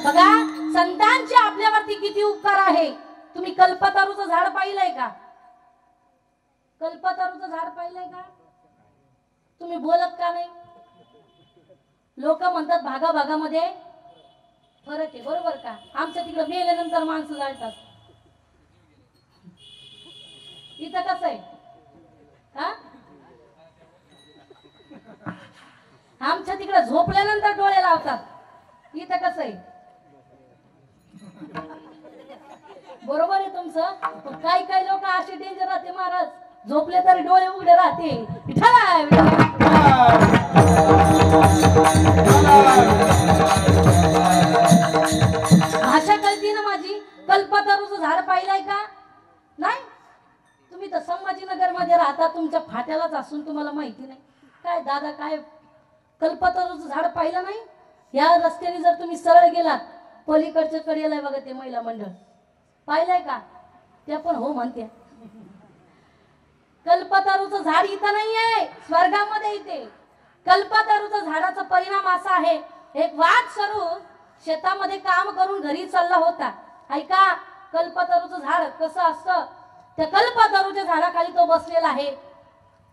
बघा संतांचे आपल्यावरती किती उपकार आहे। तुम्ही कल्पतरूचं झाड पाहिलंय का? कल्पतरूचं झाड पाहिलंय का? तुम्ही बोलत का नाही? लोक म्हणतात भागा भागामध्ये फरक आहे, बरोबर का? आमच्या तिकडे मेल्यानंतर माणसं जाळतात, इथं कसं आहे हा? आमच्या तिकडे झोपल्यानंतर डोळे लावतात, इथं कसं आहे? बरोबर आहे तुमचं। काही काही लोक असे डेंजर राहते महाराज, झोपले तरी डोळे उघडे राहते। भाषा कळती ना माझी? कल्पतरूचं झाड पाहिलंय का? नाही? तुम्ही तर संभाजीनगर मध्ये राहता, तुमच्या फाट्यालाच असून तुम्हाला माहिती नाही काय? दादा काय कल्पतरूचं झाड पाहिलं नाही? या रस्त्याने जर तुम्ही सरळ गेलात पलीकडच्या कडेला बघा ते महिला मंडळ, पाहिलंय का? ते पण हो म्हणते। कल्पतरूचं झाड इथं नाहीये, स्वर्गामध्ये इथे। कल्पतरूच्या झाडाचा परिणाम असा आहे, एक वाघ सरू शेतामध्ये काम करून घरी चालला होता। ऐका, कल्पतरूचं झाड कसं असतं, त्या कल्पतरूच्या झाडाखाली तो बसलेला आहे।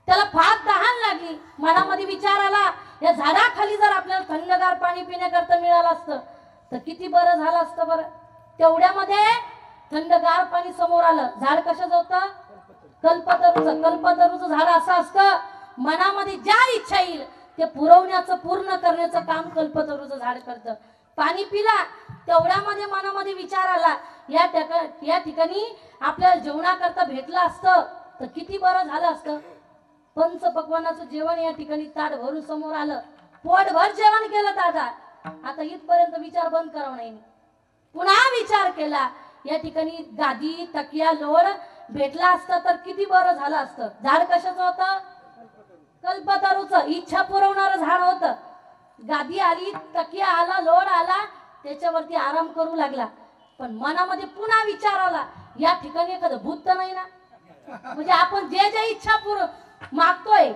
त्याला फार तहान लागली, मनामध्ये विचार आला, या झाडाखाली जर आपल्याला थंडगार पाणी पिण्याकरता मिळालं असतं तर किती बरं झालं असतं बरं। तेवढ्यामध्ये थंडगार पाणी समोर आलं। झाड कशाचं होतं? कल्पतरूचं। कल्पतरूचं झाड असं असतं, मनामध्ये ज्या इच्छा येईल ते पुरवण्याचं, पूर्ण करण्याचं काम कल्पतरूचं झाड करतं। पाणी पिला, तेवढ्यामध्ये मनामध्ये विचार आला, या ठिकाणी आपल्याला जेवणाकरता भेटलं असतं तर किती बरं झालं असतं। पंचपक्वान्नाचं जेवण या ठिकाणी ताट भरून समोर आलं, पोटभर जेवण केलं दादा। आता इथपर्यंत विचार बंद करावा नाही, पुन्हा विचार केला, या ठिकाणी गादी, तकिया, लोड भेटला असता तर किती बरं झालं असतं। झाड कशाचं होतं? कल्पतरूचं। इच्छा पुरवणारं झाड होतं। गादी आली, तकिया आला, लोड आला, त्याच्यावरती आराम करू लागला। पण मनामध्ये पुन्हा विचार आला, या ठिकाणी एखादं भूत तर नाही ना? म्हणजे आपण जे जे इच्छा मागतोय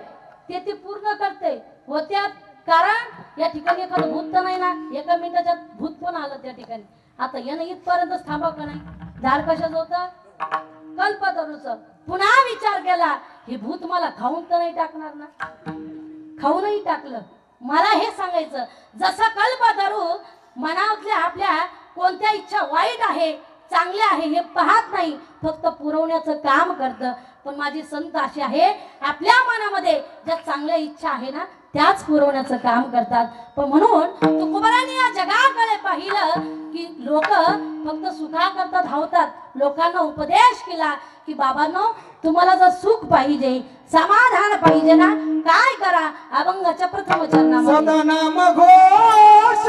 ते ते पूर्ण करते होत्या, कारण या ठिकाणी एखादं भूत तर नाही ना? एका मिनिटाच्या भूत पण आलं त्या ठिकाणी। आता यानं इथपर्यंतच थांबाव का नाही? झाड कशाचं होतं? कल्पतरूचं। पुन्हा विचार केला, हे भूत मला खाऊन तर नाही टाकणार ना? खाऊनही टाकलं। मला हे सांगायचं, जसं कल्पतरू मनातल्या आपल्या कोणत्या इच्छा वाईट आहे चांगल्या आहे हे पाहत नाही, फक्त पुरवण्याचं काम करतं। पण माझी संत अशी आहे, आपल्या मनामध्ये ज्या चांगल्या इच्छा आहे ना त्याच पुरवण्याचं काम करतात। पण म्हणून तुकोबारांनी या जगाकडे पाहिलं की लोक फक्त सुखाकरता धावतात। लोकांना उपदेश केला की बाबांनो, तुम्हाला जर सुख पाहिजे, समाधान पाहिजे ना, काय करा? अभंगाच्या प्रथम चरणामध्ये सदा नाम घोष